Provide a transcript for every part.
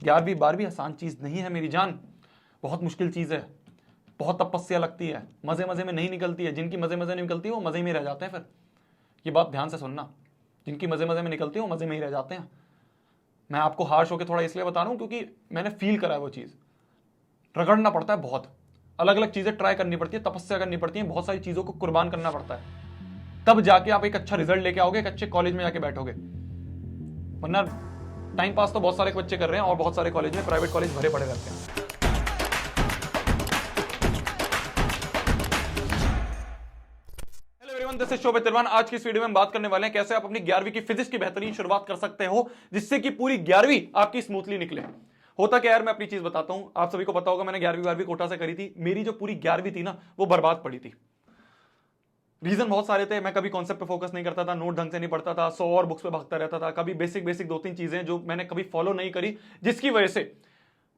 11वीं 12वीं आसान चीज नहीं है मेरी जान, बहुत मुश्किल चीज है, बहुत तपस्या लगती है, मजे मजे में नहीं निकलती है। जिनकी मजे मजे में निकलती है वो मजे में रह जाते हैं। फिर ये बात ध्यान से सुनना, जिनकी मजे मजे में निकलती है वो मजे में ही रह जाते हैं। मैं आपको हार्श होकर थोड़ा इसलिए बता रहा हूं क्योंकि मैंने फील करा है वो चीज। रगड़ना पड़ता है, बहुत अलग अलग चीजें ट्राई करनी पड़ती है, तपस्या करनी पड़ती है, बहुत सारी चीजों को कुर्बान करना पड़ता है, तब जाके आप एक अच्छा रिजल्ट लेके आओगे, एक अच्छे कॉलेज में जाके बैठोगे। वरना टाइम पास तो बहुत सारे बच्चे कर रहे हैं और बहुत सारे कॉलेज में, प्राइवेट कॉलेज भरे पड़े रहते हैं। हेलो एवरीवन, दिस इज शोभित तिरवान। आज की इस वीडियो में हम बात करने वाले हैं कैसे आप अपनी 11वीं की फिजिक्स की बेहतरीन शुरुआत कर सकते हो, जिससे कि पूरी 11वीं आपकी स्मूथली निकले। होता क्या यार, मैं अपनी चीज बताता हूं। आप सभी को पता होगा मैंने 11वीं 12वीं कोटा से करी थी। मेरी जो पूरी 11वीं थी ना, वो बर्बाद पड़ी थी। रीजन बहुत सारे थे। मैं कभी कॉन्सेप्ट पे फोकस नहीं करता था, नोट ढंग से नहीं पढ़ता था, 100 और बुक्स पे भागता रहता था। कभी बेसिक बेसिक 2-3 चीजें जो मैंने कभी फॉलो नहीं करी, जिसकी वजह से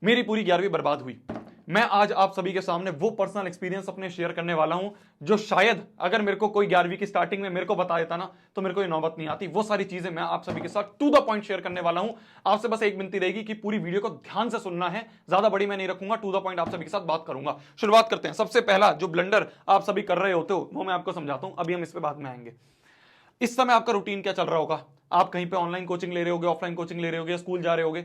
मेरी पूरी 11वीं बर्बाद हुई। मैं आज आप सभी के सामने वो पर्सनल एक्सपीरियंस अपने शेयर करने वाला हूं, जो शायद अगर मेरे को कोई 11वीं की स्टार्टिंग में मेरे को बता देता ना, तो मेरे को ये नौबत नहीं आती। वो सारी चीजें मैं आप सभी के साथ टू द पॉइंट शेयर करने वाला हूं। आपसे बस एक विनती रहेगी कि पूरी वीडियो को ध्यान से सुनना है, ज्यादा बड़ी मैं नहीं रखूंगा, टू द पॉइंट आप सभी के साथ बात करूंगा। शुरुआत करते हैं। सबसे पहला जो ब्लंडर आप सभी कर रहे होते हो वो मैं आपको समझाता हूं, अभी हम इस पे बाद में आएंगे। इस समय आपका रूटीन क्या चल रहा होगा? आप कहीं पे ऑनलाइन कोचिंग ले रहे होगे, ऑफलाइन कोचिंग ले रहे होगे, स्कूल जा रहे होगे।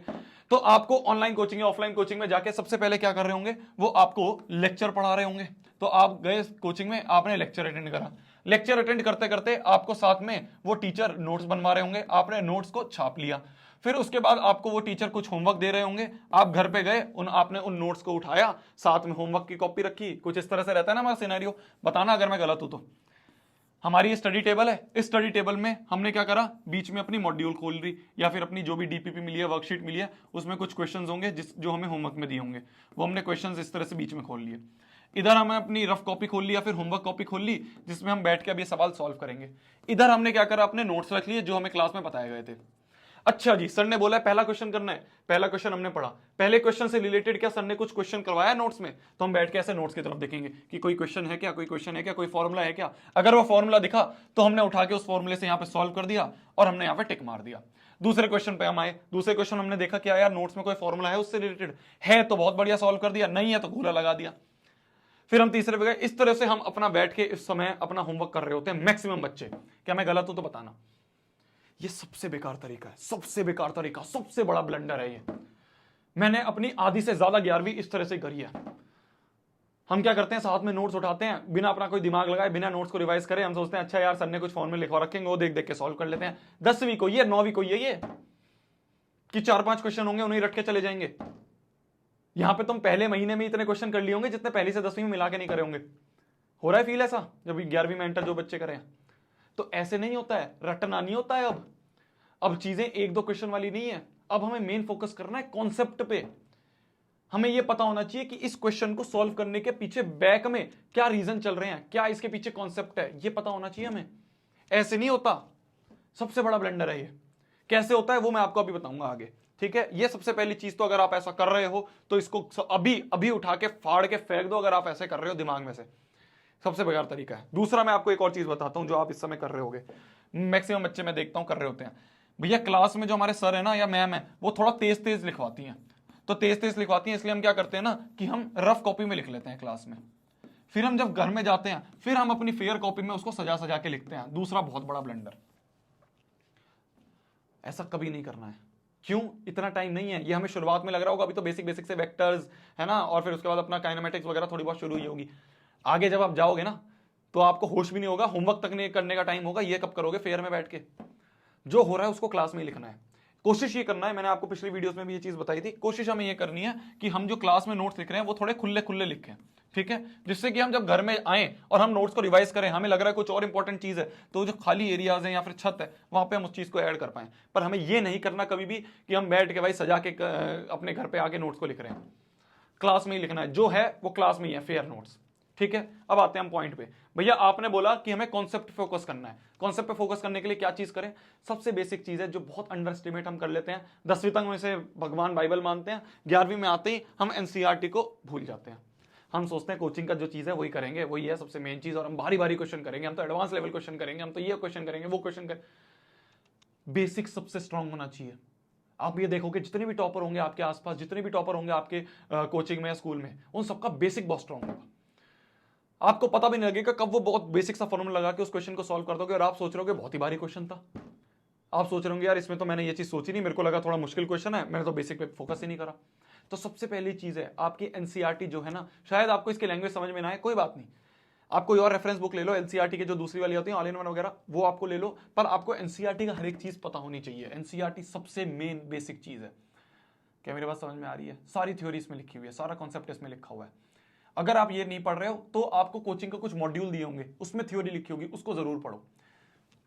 तो आपको ऑनलाइन कोचिंग या ऑफलाइन कोचिंग में जाके सबसे पहले क्या कर रहे होंगे, वो आपको लेक्चर पढ़ा रहे होंगे। तो आप गए कोचिंग में, आपने लेक्चर अटेंड करा। लेक्चर अटेंड करते करते आपको साथ में वो टीचर नोट्स बनवा रहे होंगे, आपने नोट्स को छाप लिया। फिर उसके बाद आपको वो टीचर कुछ होमवर्क दे रहे होंगे, आप घर पे गए, आपने उन नोट्स को उठाया, साथ में होमवर्क की कॉपी रखी। कुछ इस तरह से रहता है ना हमारा सिनेरियो, बताना अगर मैं गलत हूं तो। हमारी ये स्टडी टेबल है, इस स्टडी टेबल में हमने क्या करा, बीच में अपनी मॉड्यूल खोल ली या फिर अपनी जो भी डीपीपी मिली है, वर्कशीट मिली है, उसमें कुछ क्वेश्चंस होंगे जो हमें होमवर्क में दिए होंगे, वो हमने क्वेश्चंस इस तरह से बीच में खोल लिए। इधर हमें अपनी रफ कॉपी खोल ली या फिर होमवर्क कॉपी खोल ली, जिसमें हम बैठ के अब ये सवाल सॉल्व करेंगे। इधर हमने क्या करा, अपने नोट्स रख लिए जो हमें क्लास में बताए गए थे। अच्छा जी, सर ने बोला है पहला क्वेश्चन करना है, पहला क्वेश्चन हमने पढ़ा। पहले क्वेश्चन से रिलेटेड क्या सर ने कुछ क्वेश्चन करवाया नोट्स में, तो हम बैठ के ऐसे नोट्स की तरफ देखेंगे कि कोई क्वेश्चन है क्या, कोई क्वेश्चन है क्या, कोई फॉर्मूला है क्या। अगर वो फॉर्मूला दिखा तो हमने उठा के उस फॉर्मूले से यहाँ पे सॉल्व कर दिया और हमने यहाँ पे टिक मार दिया। दूसरे क्वेश्चन पे हम आए, दूसरे क्वेश्चन हमने देखा क्या यार नोट्स में कोई फॉर्मूला है उससे रिलेटेड, है तो बहुत बढ़िया सॉल्व कर दिया, नहीं है तो गोला लगा दिया। फिर हम तीसरे पे गए। इस तरह से हम अपना बैठ के इस समय अपना होमवर्क कर रहे होते हैं मैक्सिमम बच्चे। क्या मैं गलत हूं तो बताना। ये सबसे बेकार तरीका है, सबसे बेकार तरीका, सबसे बड़ा ब्लंडर है ये। मैंने अपनी आधी से ज्यादा 11वीं इस तरह से करी है। हम क्या करते हैं, साथ में नोट्स उठाते हैं, बिना अपना कोई दिमाग लगाए, बिना नोट्स को रिवाइज करे, हम सोचते हैं अच्छा यार सर ने कुछ फॉर्मूले लिखवा रखेंगे, वो देख देख के सॉल्व कर लेते हैं। 10वीं को ये, 9वीं को ये कि 4-5 क्वेश्चन होंगे, उन्हें रट के चले जाएंगे। यहां पे तुम पहले महीने में इतने क्वेश्चन कर लिए होंगे जितने पहली से 10वीं में मिला के नहीं करे होंगे। हो रहा है फील ऐसा जब 11वीं में एंटर जो बच्चे करें? तो ऐसे नहीं होता है, रटना नहीं होता है। अब चीजें 1-2 क्वेश्चन वाली नहीं है, अब हमें मेन फोकस करना है कॉन्सेप्ट पे। हमें यह पता होना चाहिए कि इस क्वेश्चन को सॉल्व करने के पीछे बैक में क्या रीजन चल रहे हैं, क्या इसके पीछे कॉन्सेप्ट है, यह पता होना चाहिए हमें। ऐसे नहीं होता, सबसे बड़ा ब्लंडर है ये। कैसे होता है वो मैं आपको अभी बताऊंगा आगे, ठीक है। ये सबसे पहली चीज, तो अगर आप ऐसा कर रहे हो तो इसको अभी अभी उठा के फाड़ के फेंक दो, अगर आप ऐसे कर रहे हो दिमाग में से। सबसे बेकार तरीका है। दूसरा मैं आपको एक और चीज बताता हूं जो आप इस समय कर रहे होगे, मैक्सिमम बच्चे मैं देखता हूं कर रहे होते हैं। भैया क्लास में जो हमारे सर है ना या मैम है, वो थोड़ा तेज तेज लिखवाती हैं। तो तेज तेज लिखवाती हैं, इसलिए हम क्या करते हैं ना कि हम रफ कॉपी में लिख लेते हैं क्लास में। फिर हम जब घर में जाते हैं, फिर हम अपनी फेयर कॉपी में उसको सजा सजा के लिखते हैं। दूसरा बहुत बड़ा ब्लंडर, ऐसा कभी नहीं करना है। क्यों? इतना टाइम नहीं है। ये हमें शुरुआत में लग रहा होगा अभी तो बेसिक बेसिक से वेक्टर्स है ना, और फिर उसके बाद अपना काइनेमेटिक्स वगैरह थोड़ी बहुत शुरू ही होगी। आगे जब आप जाओगे ना तो आपको होश भी नहीं होगा, होमवर्क तक नहीं करने का टाइम होगा। ये कब करोगे? फेयर में बैठ के। जो हो रहा है उसको क्लास में ही लिखना है। कोशिश ये करना है, मैंने आपको पिछली वीडियोस में भी ये चीज बताई थी, कोशिश हमें ये करनी है कि हम जो क्लास में नोट्स लिख रहे हैं वो थोड़े खुले खुले लिखें, ठीक है। जिससे कि हम जब घर में आए और हम नोट्स को रिवाइज करें, हमें लग रहा है कुछ और इंपॉर्टेंट चीज है, तो जो खाली एरियाज हैं या फिर छत है वहां पे हम उस चीज को ऐड कर पाए। पर हमें ये नहीं करना कभी भी कि हम बैठ के भाई सजा के अपने घर पे आके नोट्स को लिख रहे हैं। क्लास में ही लिखना है, जो है वो क्लास में ही है, फेयर नोट्स, ठीक है। अब आते हैं हम पॉइंट पे। भैया आपने बोला कि हमें कॉन्सेप्ट पे फोकस करना है। कॉन्सेप्ट पे फोकस करने के लिए क्या चीज करें? सबसे बेसिक चीज है जो बहुत अंडर एस्टिमेट हम कर लेते हैं। 10वीं तक में से भगवान बाइबल मानते हैं, 11वीं में आते ही हम एनसीईआरटी को भूल जाते हैं। हम सोचते हैं कोचिंग का जो चीज है वही करेंगे, वही है सबसे मेन चीज, और हम भारी भारी क्वेश्चन करेंगे, हम तो एडवांस लेवल क्वेश्चन करेंगे, हम तो ये क्वेश्चन करेंगे, वो क्वेश्चन करेंगे। बेसिक सबसे स्ट्रांग होना चाहिए। आप ये देखोगे जितने भी टॉपर होंगे आपके आसपास, जितने भी टॉपर होंगे आपके कोचिंग में या स्कूल में, उन सबका बेसिक बहुत स्ट्रांग होगा। आपको पता भी नहीं लगेगा कब वो बहुत बेसिक सा फॉर्मूला लगा के उस क्वेश्चन को सॉल्व कर दोगे और आप सोच रहे हो बहुत ही भारी क्वेश्चन था। आप सोच रहे होंगे यार इसमें तो मैंने ये चीज सोची नहीं, मेरे को लगा थोड़ा मुश्किल क्वेश्चन है, मैंने तो बेसिक पे फोकस ही नहीं करा। तो सबसे पहली चीज है आपकी एनसीईआरटी जो है ना, शायद आपको इसकी लैंग्वेज समझ में ना आए, कोई बात नहीं, आप कोई और रेफरेंस बुक ले लो, एनसीईआरटी के जो दूसरी वाली होती है ऑल इन वन वगैरह, वो आपको ले लो, पर आपको एनसीईआरटी का हर एक चीज पता होनी चाहिए। एनसीईआरटी सबसे मेन बेसिक चीज है। क्या मेरी बात समझ में आ रही है? सारी थ्योरी इसमें लिखी हुई है, सारा कॉन्सेप्ट इसमें लिखा हुआ है। अगर आप ये नहीं पढ़ रहे हो तो आपको कोचिंग का कुछ मॉड्यूल दिए होंगे, उसमें थ्योरी लिखी होगी, उसको जरूर पढ़ो।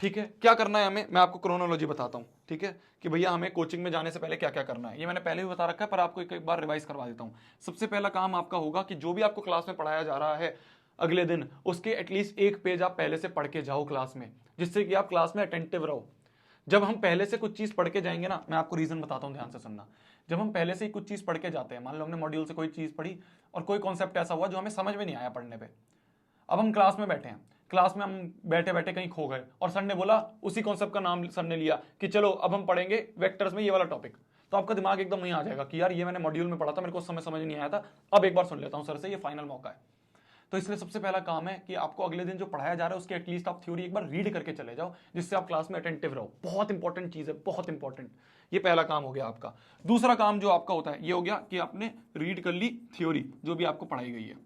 ठीक है, क्या करना है हमें, मैं आपको क्रोनोलॉजी बताता हूं। ठीक है, कि भैया हमें कोचिंग में जाने से पहले क्या क्या करना है, ये मैंने पहले भी बता रखा है, पर आपको एक बार रिवाइज करवा देता हूं। सबसे पहला काम आपका होगा कि जो भी आपको क्लास में पढ़ाया जा रहा है अगले दिन, उसके एटलीस्ट एक पेज आप पहले से पढ़ के जाओ क्लास में, जिससे कि आप क्लास में अटेंटिव रहो। जब हम पहले से कुछ चीज पढ़ के जाएंगे ना, मैं आपको रीजन बताता हूं, ध्यान से सुनना। जब हम पहले से ही कुछ चीज पढ़ के जाते हैं, मान लो हमने मॉड्यूल से कोई चीज पढ़ी और कोई कॉन्सेप्ट ऐसा हुआ जो हमें समझ में नहीं आया पढ़ने पे, अब हम क्लास में बैठे हैं, क्लास में हम बैठे बैठे कहीं खो गए और सर ने बोला, उसी कॉन्सेप्ट का नाम सर ने लिया कि चलो अब हम पढ़ेंगे वेक्टर्स में ये वाला टॉपिक, तो आपका दिमाग एकदम वहीं आ जाएगा कि यार ये मैंने मॉड्यूल में पढ़ा था, मेरे को उस समय समझ नहीं आया था, अब एक बार सुन लेता हूं सर से, ये फाइनल मौका है। तो इसलिए सबसे पहला काम है कि आपको अगले दिन जो पढ़ाया जा रहा है उसके एटलीस्ट आप थ्योरी एक बार रीड करके चले जाओ, जिससे आप क्लास में अटेंटिव रहो। बहुत इंपॉर्टेंट चीज है, बहुत इंपॉर्टेंट। ये पहला काम हो गया आपका। दूसरा काम जो आपका होता है ये हो गया कि आपने रीड कर ली थ्योरी जो भी आपको पढ़ाई गई है।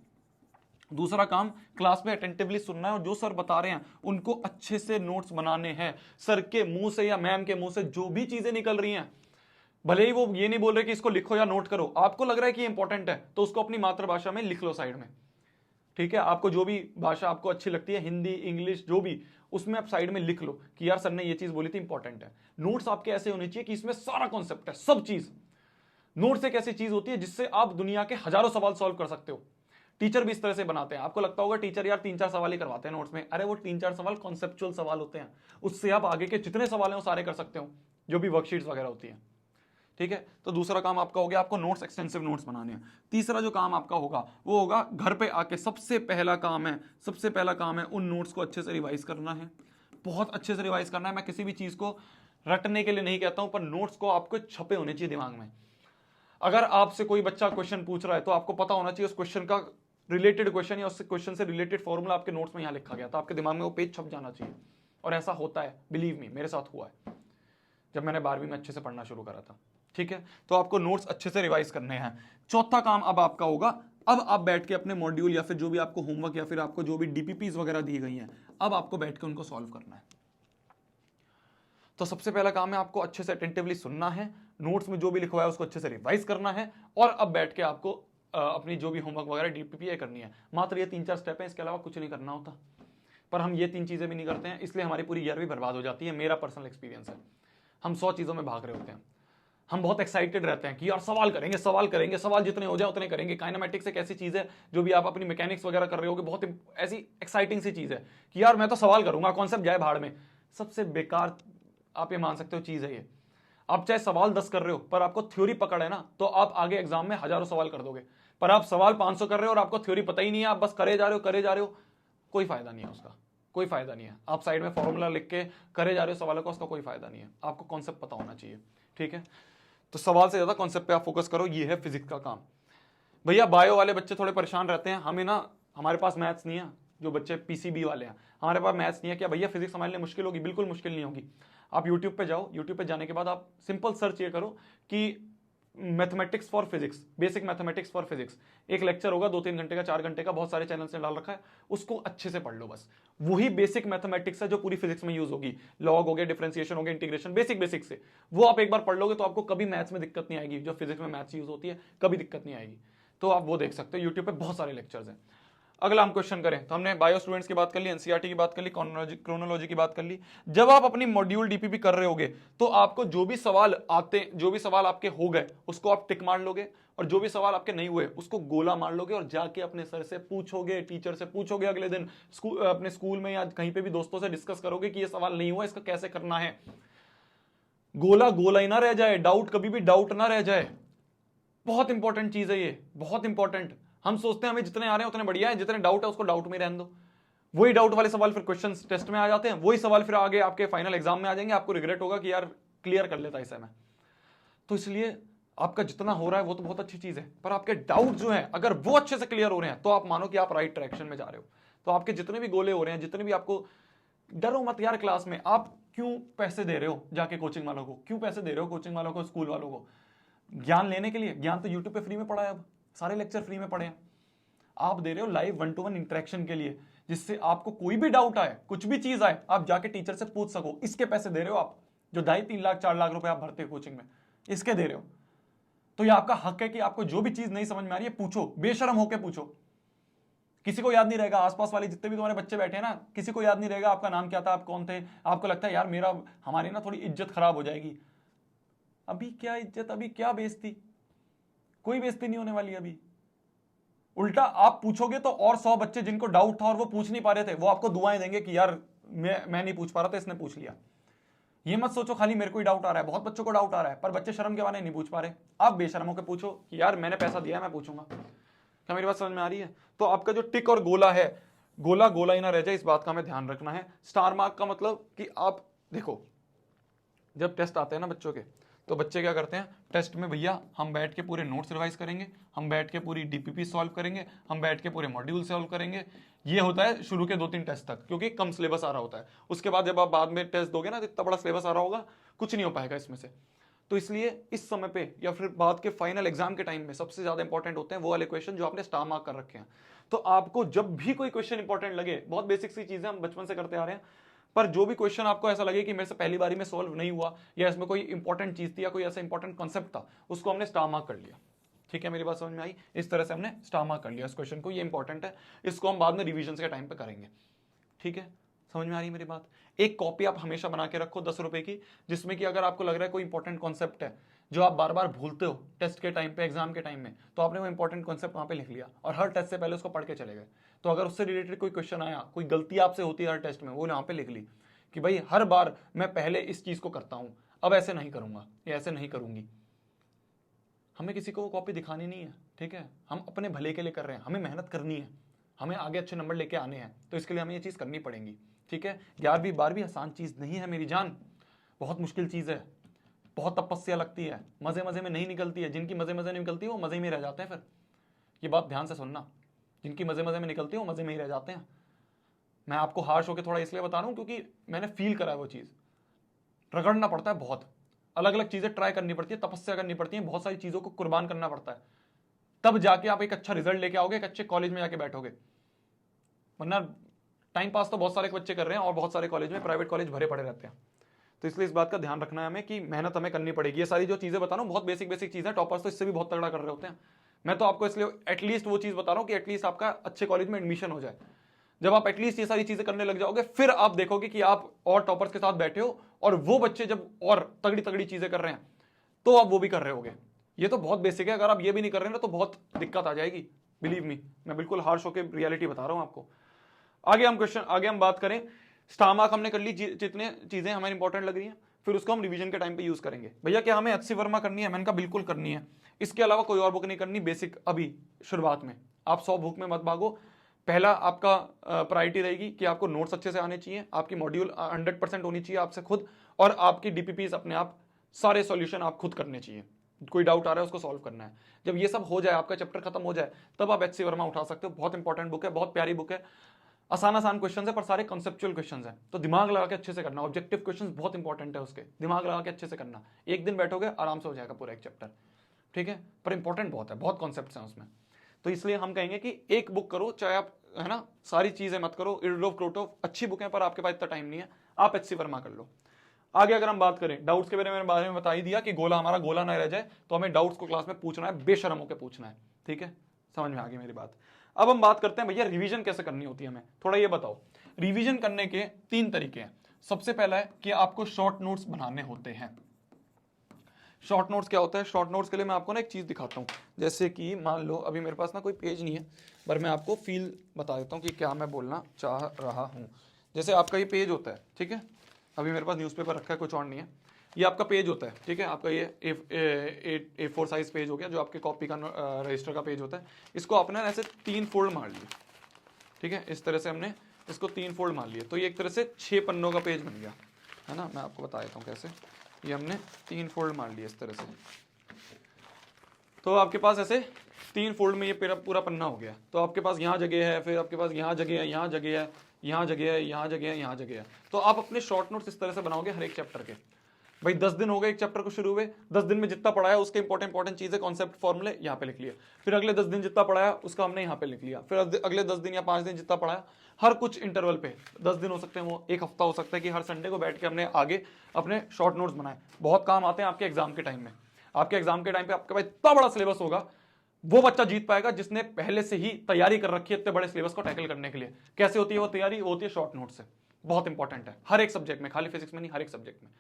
दूसरा काम क्लास में अटेंटिवली सुनना है और जो सर बता रहे हैं उनको अच्छे से नोट्स बनाने हैं। सर के मुंह से या मैम के मुंह से जो भी चीजें निकल रही हैं, भले ही वो ये नहीं बोल रहे कि इसको लिखो या नोट करो, आपको लग रहा है कि इंपॉर्टेंट है तो उसको अपनी मातृभाषा में लिख लो साइड में। ठीक है, आपको जो भी भाषा आपको अच्छी लगती है, हिंदी इंग्लिश जो भी, उसमें आप साइड में लिख लो कि यार सर ने ये चीज बोली थी, इंपॉर्टेंट है। नोट्स आपके ऐसे होने चाहिए कि इसमें सारा कॉन्सेप्ट है, सब चीज। नोट्स एक ऐसी चीज होती है जिससे आप दुनिया के हजारों सवाल सॉल्व कर सकते हो। टीचर भी इस तरह से बनाते हैं। आपको लगता होगा टीचर यार 3-4 सवाल ही करवाते हैं नोट्स में, अरे वो 3-4 सवाल कॉन्सेप्चुअल सवाल होते हैं, उससे आप आगे के जितने सवाल हैं वो सारे कर सकते हो, जो भी वर्कशीट्स वगैरह होती है। ठीक है, तो दूसरा काम आपका हो गया, आपको नोट्स, एक्सटेंसिव नोट्स बनाने हैं। तीसरा जो काम आपका होगा वो होगा घर पे आके सबसे पहला काम है उन नोट्स को अच्छे से रिवाइज करना है, बहुत अच्छे से रिवाइज करना है। मैं किसी भी चीज को रटने के लिए नहीं कहता हूं, पर नोट्स को आपको छपे होने चाहिए दिमाग में। अगर आपसे कोई बच्चा क्वेश्चन पूछ रहा है तो आपको पता होना चाहिए उस क्वेश्चन का रिलेटेड क्वेश्चन या उस क्वेश्चन से रिलेटेड फॉर्मूला आपके नोट्स में यहां लिखा गया, तो आपके दिमाग में वो पेज छप जाना चाहिए। और ऐसा होता है, बिलीव मी, मेरे साथ हुआ है जब मैंने 12वीं में अच्छे से पढ़ना शुरू करा था। ठीक है, तो आपको नोट्स अच्छे से रिवाइज करने हैं। चौथा काम अब आपका होगा, अब आप बैठ के अपने मॉड्यूल या फिर जो भी आपको होमवर्क या फिर आपको जो भी डीपीपीज वगैरह दी गई हैं, अब आपको बैठ के उनको सॉल्व करना है। तो सबसे पहला काम है आपको अच्छे से अटेंटिवली सुनना है, नोट्स में जो भी लिखा हुआ है उसको अच्छे से रिवाइज करना है, और अब बैठ के आपको अपनी जो भी होमवर्क वगैरह डीपीपी करनी है। मात्र ये 3-4 स्टेप है, इसके अलावा कुछ नहीं करना होता। पर हम ये 3 चीजें भी नहीं करते हैं, इसलिए हमारी पूरी 11वीं बर्बाद हो जाती है। मेरा पर्सनल एक्सपीरियंस है। हम 100 चीजों में भाग रहे होते हैं, हम बहुत एक्साइटेड रहते हैं कि यार सवाल करेंगे, सवाल जितने हो जाए उतने करेंगे। काइनेमेटिक्स एक ऐसी चीज है जो भी आप अपनी मैकेनिक्स वगैरह कर रहे होगे, बहुत ऐसी एक्साइटिंग सी चीज है कि यार मैं तो सवाल करूंगा, कॉन्सेप्ट जाए भाड़ में। सबसे बेकार आप ये मान सकते हो चीज है ये। आप चाहे सवाल 10 कर रहे हो पर आपको थ्योरी पकड़ है ना, तो आप आगे एग्जाम में हजारों सवाल कर दोगे। पर आप सवाल 500 कर रहे हो और आपको थ्योरी पता ही नहीं है, आप बस करे जा रहे हो, कोई फायदा नहीं है उसका, कोई फायदा नहीं है। आप साइड में फॉर्मूला लिख के करे जा रहे हो सवालों का, उसका कोई फायदा नहीं है। आपको कॉन्सेप्ट पता होना चाहिए। ठीक है, तो सवाल से ज्यादा कॉन्सेप्ट पे आप फोकस करो, ये है फिजिक्स का काम। भैया बायो वाले बच्चे थोड़े परेशान रहते हैं, हमें ना, हमारे पास मैथ्स नहीं है। जो बच्चे पीसीबी वाले हैं, हमारे पास मैथ्स नहीं है, क्या भैया फिजिक्स हमारे लिए मुश्किल होगी? बिल्कुल मुश्किल नहीं होगी। आप यूट्यूब पे जाओ, यूट्यूब पे जाने के बाद आप सिंपल सर्च ये करो कि mathematics for physics, basic mathematics for physics. एक लेक्चर होगा 2-3 घंटे का, 4 घंटे का, बहुत सारे चैनल से डाल रखा है, उसको अच्छे से पढ़ लो बस। वही बेसिक मैथमेटिक्स है जो पूरी फिजिक्स में यूज होगी। लॉग हो गया, डिफरेंशिएशन हो गया, इंटीग्रेशन, बेसिक से वो आप एक बार पढ़ लोगे तो आपको कभी मैथ्स में दिक्कत नहीं आएगी। जो फिजिक्स में मैथ्स यूज होती है कभी दिक्कत नहीं आएगी। तो आप वो देख सकते हो, यूट्यूब पे बहुत सारे लेक्चर्स हैं। अगला हम क्वेश्चन करें तो हमने बायो स्टूडेंट्स की बात कर ली, एनसीईआरटी की बात कर ली, क्रोनोलॉजी की बात कर ली। जब आप अपनी मॉड्यूल डीपीपी कर रहे होगे तो आपको जो भी सवाल आपके हो गए उसको आप टिक मार लोगे, और जो भी सवाल आपके नहीं हुए उसको गोला मार लोगे और जाके अपने सर से पूछोगे, टीचर से पूछोगे। अगले दिन अपने स्कूल में या कहीं पे भी दोस्तों से डिस्कस करोगे कि ये सवाल नहीं हुआ, इसका कैसे करना है। गोला ही ना रह जाए, डाउट कभी भी डाउट ना रह जाए। बहुत इंपॉर्टेंट चीज है ये, बहुत इंपॉर्टेंट। हम सोचते हैं हमें जितने आ रहे हैं उतने बढ़िया है, जितने डाउट है उसको डाउट में रहने दो। वही डाउट वाले सवाल फिर क्वेश्चन टेस्ट में आ जाते हैं, वही सवाल फिर आगे आपके फाइनल एग्जाम में आ जाएंगे, आपको रिग्रेट होगा कि यार क्लियर कर लेता इसे मैं। तो इसलिए आपका जितना हो रहा है वो तो बहुत अच्छी चीज है, पर आपके डाउट जो है अगर वो अच्छे से क्लियर हो रहे हैं तो आप मानो कि आप राइट डायरेक्शन में जा रहे हो। तो आपके जितने भी गोले हो रहे हैं, जितने भी आपको, डरो मत यार क्लास में। आप क्यों पैसे दे रहे हो जाके कोचिंग वालों को, क्यों पैसे दे रहे हो कोचिंग वालों को, स्कूल वालों को? ज्ञान लेने के लिए। ज्ञान तो यूट्यूब पे फ्री में पढ़ा है, अब सारे लेक्चर फ्री में पढ़े हैं। आप दे रहे हो लाइव 1-to-1 इंटरेक्शन के लिए, जिससे आपको कोई भी डाउट आए, कुछ भी चीज आए, आप जाके टीचर से पूछ सको। इसके पैसे दे रहे हो आप, जो 2.5-3 लाख 4 लाख रुपए आप भरते हो कोचिंग में, इसके दे रहे हो। तो ये आपका हक है कि आपको जो भी चीज नहीं समझ में आ रही है पूछो, बेशरम होकर पूछो। किसी को याद नहीं रहेगा, आसपास वाले जितने भी तुम्हारे बच्चे बैठे हैं ना, किसी को याद नहीं रहेगा आपका नाम क्या था, आप कौन थे। आपको लगता है यार मेरा, हमारी ना थोड़ी इज्जत खराब हो जाएगी। अभी क्या इज्जत, अभी क्या बेइज्जती? कोई बेइज्जती नहीं होने वाली अभी। उल्टा आप पूछोगे तो और 100 बच्चे जिनको डाउट था और वो पूछ नहीं पा रहे थे, वो आपको दुआएं देंगे कि यार मैं नहीं पूछ पा रहा था, इसने पूछ लिया। ये मत सोचो खाली मेरे को ही डाउट आ रहा है, बहुत बच्चों को डाउट आ रहा है, पर बच्चे शर्म के मारे नहीं पूछ पा रहे। आप बेशर्म होकर पूछो कि यार मैंने पैसा दिया है, मैं पूछूंगा। क्या मेरी बात समझ में आ रही है? तो आपका जो टिक और गोला है, गोला गोला ही ना रह जाए, इस बात का हमें ध्यान रखना है। स्टार मार्क का मतलब कि आप देखो, जब टेस्ट आते हैं ना बच्चों के, तो बच्चे क्या करते हैं टेस्ट में, भैया हम बैठ के पूरे नोट्स रिवाइज करेंगे, हम बैठ के पूरी डीपीपी सॉल्व करेंगे, हम बैठ के पूरे मॉड्यूल सॉल्व करेंगे। ये होता है शुरू के 2-3 टेस्ट तक, क्योंकि कम सिलेबस आ रहा होता है। उसके बाद जब आप बाद में टेस्ट दोगे ना, तो इतना बड़ा सिलेबस आ रहा होगा, कुछ नहीं हो पाएगा इसमें से। तो इसलिए इस समय पे या फिर बाद के फाइनल एग्जाम के टाइम में सबसे ज्यादा इंपॉर्टेंट होते हैं वो वाले क्वेश्चन जो आपने स्टार मार्क कर रखे हैं। तो आपको जब भी कोई क्वेश्चन इंपॉर्टेंट लगे, बहुत बेसिक सी चीजें हम बचपन से करते आ रहे हैं, पर जो भी क्वेश्चन आपको ऐसा लगे कि मेरे से पहली बारी में सॉल्व नहीं हुआ, या इसमें कोई इंपॉर्टेंट चीज थी या कोई ऐसा इंपॉर्टेंट कॉन्सेप्ट था, उसको हमने स्टार मार्क कर लिया। ठीक है, मेरी बात समझ में आई? इस तरह से हमने स्टार मार्क कर लिया इस क्वेश्चन को, ये इंपॉर्टेंट है, इसको हम बाद में रिविजन के टाइम पे करेंगे। ठीक है, समझ में आ रही है मेरी बात? एक कॉपी आप हमेशा बना के रखो 10 रुपए की, जिसमें कि अगर आपको लग रहा है कोई इंपॉर्टेंट कॉन्सेप्ट है जो आप बार बार भूलते हो टेस्ट के टाइम पे, एग्जाम के टाइम में, तो आपने वो इंपॉर्टेंट कॉन्सेप्ट वहां पे लिख लिया और हर टेस्ट से पहले उसको पढ़ के चले गए। तो अगर उससे रिलेटेड कोई क्वेश्चन आया, कोई गलती आपसे होती है हर टेस्ट में, वो यहाँ पे लिख ली कि भाई हर बार मैं पहले इस चीज को करता हूं, अब ऐसे नहीं करूंगा या ऐसे नहीं करूंगी। हमें किसी को वो कॉपी दिखानी नहीं है, ठीक है? हम अपने भले के लिए कर रहे हैं, हमें मेहनत करनी है, हमें आगे अच्छे नंबर लेके आने हैं, तो इसके लिए हमें ये चीज करनी पड़ेगी। ठीक है, 11वीं 12वीं आसान चीज नहीं है मेरी जान, बहुत मुश्किल चीज है, बहुत तपस्या लगती है, मजे मजे में नहीं निकलती है। जिनकी मजे मजे नहीं निकलती है वो मजे में रह जाते हैं। फिर ये बात ध्यान से सुनना, जिनकी मजे मजे में निकलती है वो मजे में ही रह जाते हैं। मैं आपको हार्श होकर थोड़ा इसलिए बता रहा हूं क्योंकि मैंने फील करा है वो चीज। रगड़ना पड़ता है, बहुत अलग अलग चीजें ट्राई करनी पड़ती है, तपस्या करनी पड़ती है, बहुत सारी चीजों को कुर्बान करना पड़ता है, तब जाके आप एक अच्छा रिजल्ट लेके आओगे, एक अच्छे कॉलेज में जाके बैठोगे। वरना टाइम पास तो बहुत सारे बच्चे कर रहे हैं और बहुत सारे कॉलेज में, प्राइवेट कॉलेज भरे पड़े रहते हैं। तो इसलिए इस बात का ध्यान रखना है हमें कि मेहनत हमें करनी पड़ेगी। ये सारी जो चीजें बता रहा हूं बहुत बेसिक बेसिक चीजें, टॉपर्स तो इससे भी बहुत तगड़ा कर रहे होते हैं। मैं तो आपको इसलिए एटलीस्ट वो चीज बता रहा हूं कि एटलीस्ट आपका अच्छे कॉलेज में एडमिशन हो जाए। जब आप एटलीस्ट ये सारी चीजें करने लग जाओगे, फिर आप देखोगे कि आप और टॉपर्स के साथ बैठे हो, और वो बच्चे जब और तगड़ी तगड़ी चीजें कर रहे हैं तो आप वो भी कर रहे होगे। ये तो बहुत बेसिक है, अगर आप ये भी नहीं कर रहे हैं ना तो बहुत दिक्कत आ जाएगी। बिलीव मी, मैं बिल्कुल हार्श होकर रियलिटी बता रहा हूं आपको। आगे हम बात करें, स्टार मार्क हमने कर ली, जितने चीजें हमें इंपॉर्टेंट लग रही हैं, फिर उसको हम रिवीजन के टाइम पे यूज करेंगे। भैया क्या हमें HC वर्मा करनी है? मैंने कहा बिल्कुल करनी है, इसके अलावा कोई और बुक नहीं करनी। बेसिक अभी शुरुआत में आप 100 बुक में मत भागो। पहला आपका प्रायोरिटी रहेगी कि आपको नोट्स अच्छे से आने चाहिए, आपकी मॉड्यूल 100% होनी चाहिए आपसे खुद, और आपकी डीपीपीज अपने आप सारे सॉल्यूशन आप खुद करने चाहिए। कोई डाउट आ रहा है उसको सॉल्व करना है। जब ये सब हो जाए, आपका चैप्टर खत्म हो जाए, तब आप HC वर्मा उठा सकते हो। बहुत इंपॉर्टेंट बुक है, बहुत प्यारी बुक है, आसान आसान क्वेश्चन है पर सारे कॉन्सेप्चुअल क्वेश्चन है, तो दिमाग लगा के अच्छे से करना। ऑब्जेक्टिव क्वेश्चन बहुत इंपॉर्टेंट है, उसके दिमाग लगा के अच्छे से करना। एक दिन बैठोगे आराम से हो जाएगा पूरा एक चैप्टर, ठीक है? पर इंपॉर्टेंट बहुत है, बहुत कॉन्सेप्ट्स हैं उसमें। तो इसलिए हम कहेंगे कि एक बुक करो, चाहे आप, है ना, सारी चीजें मत करो। इरडोफ क्रोटोफ अच्छी बुक है पर आपके पास इतना टाइम नहीं है, आप HC वर्मा कर लो। आगे अगर हम बात करें डाउट्स के बारे में बता ही दिया कि गोला हमारा गोला ना रह जाए, तो हमें डाउट्स को क्लास में पूछना है, बेशर्म होकर पूछना है। ठीक है, समझ में आ गई मेरी बात? अब हम बात करते हैं भैया रिवीजन कैसे करनी होती है हमें, थोड़ा ये बताओ। रिवीजन करने के 3 तरीके हैं। सबसे पहला है कि आपको शॉर्ट नोट्स बनाने होते हैं। शॉर्ट नोट्स क्या होता है? शॉर्ट नोट्स के लिए मैं आपको ना एक चीज दिखाता हूं। जैसे कि मान लो अभी मेरे पास ना कोई पेज नहीं है, पर मैं आपको फील बता देता हूं कि क्या मैं बोलना चाह रहा हूं। जैसे आपका ये पेज होता है, ठीक है, अभी मेरे पास न्यूज़पेपर रखा है, कुछ और नहीं है, ये आपका पेज होता है, ठीक है, आपका ये A4 साइज पेज हो गया, जो आपके कॉपी का रजिस्टर का पेज होता है। इसको आपने ऐसे 3 फोल्ड मार लिए, ठीक है, इस तरह से हमने इसको 3 फोल्ड मार लिए, तो ये एक तरह से 6 पन्नों का पेज बन गया, है ना। मैं आपको बता देता हूँ कैसे। ये हमने 3 फोल्ड मार लिया इस तरह से। तो आपके पास ऐसे 3 फोल्ड में ये पूरा पन्ना हो गया। तो आपके पास यहाँ जगह है, फिर आपके पास यहाँ जगह है, यहाँ जगह है, यहाँ जगह है, यहाँ जगह है, यहाँ जगह है। तो आप अपने शॉर्ट नोट्स इस तरह से बनाओगे हर एक चैप्टर के। भाई 10 दिन हो गए एक चैप्टर को शुरू हुए, 10 दिन में जितना पढ़ाया उसके इंपॉर्टेंट चीजें, कॉन्सेप्ट, फॉर्मूले यहाँ पे लिख लिया। फिर अगले 10 दिन जितना पढ़ाया उसका हमने यहाँ पे लिख लिया। फिर अगले 10 दिन या 5 दिन जितना पढ़ाया, हर कुछ इंटरवल पे 10 दिन हो सकते हैं, वो एक हफ्ता हो सकता है, कि हर संडे को बैठ के हमने आगे अपने शॉर्ट नोट्स बनाए। बहुत काम आते हैं आपके एग्जाम के टाइम में। आपके एग्जाम के टाइम पे आपके पास इतना बड़ा सिलेबस होगा, वो बच्चा जीत पाएगा जिसने पहले से ही तैयारी कर रखी है इतने बड़े सिलेबस को टैकल करने के लिए। कैसे होती है वो तैयारी? वो होती है शॉर्ट नोट से। बहुत इंपॉर्टेंट है हर एक सब्जेक्ट में, खाली फिजिक्स में नहीं, हर एक सब्जेक्ट में।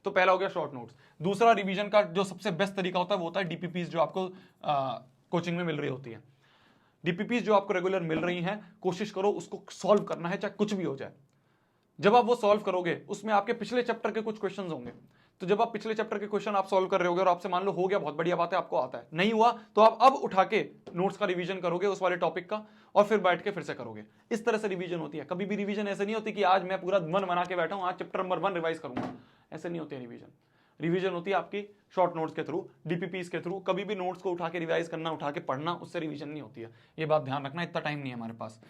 तो पहला हो गया शॉर्ट नोट्स। दूसरा रिवीजन का जो सबसे बेस्ट तरीका होता है वो होता है डीपीपीज, जो आपको कोचिंग में मिल रही होती है। डीपीपीज जो आपको रेगुलर मिल रही हैं, कोशिश करो उसको सॉल्व करना है, चाहे कुछ भी हो जाए। जब आप वो सॉल्व करोगे उसमें आपके पिछले चैप्टर के कुछ क्वेश्चंस होंगे। तो जब आप पिछले चैप्टर के क्वेश्चन आप सॉल्व कर रहे होगे और आपसे मान लो हो गया, बहुत बढ़िया बात है, आपको आता है। नहीं हुआ तो आप अब उठा के नोट्स का रिवीजन करोगे उस वाले टॉपिक का, और फिर बैठ के फिर से करोगे। इस तरह से रिवीजन होती है। कभी भी रिवीजन ऐसे नहीं होती कि आज मैं पूरा मन बना के बैठा हूं, आज चैप्टर नंबर 1 रिवाइज करूंगा, ऐसे नहीं होती है रिवीजन। रिवीजन होती है आपकी शॉर्ट नोट्स के थ्रू, डीपीपीस के थ्रू। कभी भी नोट्स को उठा के रिवाइज करना, उठा के पढ़ना, उससे रिवीजन नहीं होती है। ये बात ध्यान रखना, इतना टाइम नहीं है हमारे पास।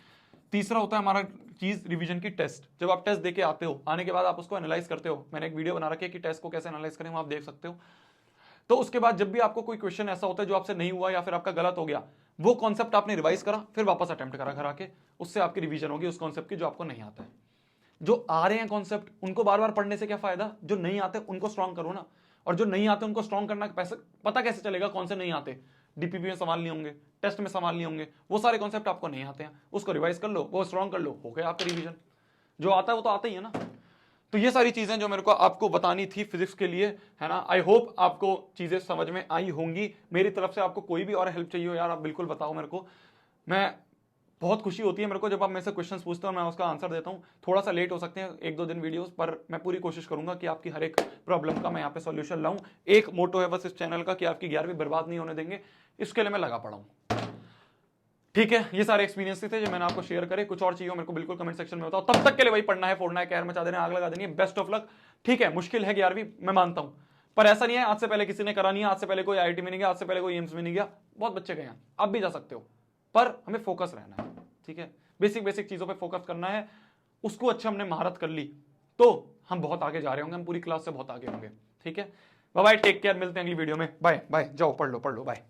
तीसरा होता है हमारा चीज रिवीजन की टेस्ट। जब आप टेस्ट देके आते हो, आने के बाद आप उसको एनालाइज करते हो। मैंने एक वीडियो बना रखी है कि टेस्ट को कैसे एनालाइज करें, वो आप देख सकते हो। तो उसके बाद जब भी आपको कोई क्वेश्चन ऐसा होता है जो आपसे नहीं हुआ या फिर आपका गलत हो गया, वो कॉन्सेप्ट आपने रिवाइज करा, फिर वापस अटेम्प्ट करा घर आके, उससे आपकी रिवीजन होगी उस कॉन्सेप्ट की जो आपको नहीं आता है। जो आ रहे हैं कॉन्सेप्ट उनको बार बार पढ़ने से क्या फायदा? जो नहीं आते उनको स्ट्रॉन्ग करो ना। और जो नहीं आते उनको स्ट्रॉन्ग करना पता कैसे चलेगा कौन से नहीं आते? डीपीपी में सवाल नहीं होंगे, टेस्ट में सवाल नहीं होंगे, वो सारे कॉन्सेप्ट आपको नहीं आते हैं, उसको रिवाइज कर लो, वो स्ट्रॉन्ग कर लो, हो गया आपका रिवीजन। जो आता है वो तो आता ही है ना। तो ये सारी चीजें जो मेरे को आपको बतानी थी फिजिक्स के लिए, है ना। आई होप आपको चीजें समझ में आई होंगी। मेरी तरफ से आपको कोई भी और हेल्प चाहिए हो यार, आप बिल्कुल बताओ मेरे को। मैं बहुत खुशी होती है मेरे को जब आप मेरे से क्वेश्चंस पूछते हो, मैं उसका आंसर देता हूँ। थोड़ा सा लेट हो सकते हैं 1-2 दिन वीडियोस, पर मैं पूरी कोशिश करूंगा कि आपकी हर एक प्रॉब्लम का मैं यहाँ पे सॉल्यूशन लाऊं। एक मोटो है बस इस चैनल का कि आपकी 11वीं बर्बाद नहीं होने देंगे, इसके लिए मैं लगा पड़ा हूं। ठीक है, ये सारे एक्सपीरियंस थे जो मैंने आपको शेयर करे। कुछ और चाहिए मेरे को बिल्कुल कमेंट सेक्शन में बताओ। तब तक के लिए भाई पढ़ना है, फोड़ना है, कहर मचा देना है, आग लगा देनी है। Best of luck. ठीक है, मुश्किल है 11वीं, मैं मानता हूं, पर ऐसा नहीं है आज से पहले किसी ने करा नहीं है, आज से पहले कोई IIT में नहीं गया, आज से पहले कोई एम्स में नहीं गया। बहुत बच्चे गए हैं, आप भी जा सकते हो, पर हमें फोकस रहना है। ठीक है, बेसिक चीजों पे फोकस करना है। उसको अच्छा हमने महारत कर ली तो हम बहुत आगे जा रहे होंगे, हम पूरी क्लास से बहुत आगे होंगे। ठीक है, बाय बाय, टेक केयर, मिलते हैं अगली वीडियो में। बाय बाय, जाओ पढ़ लो बाय।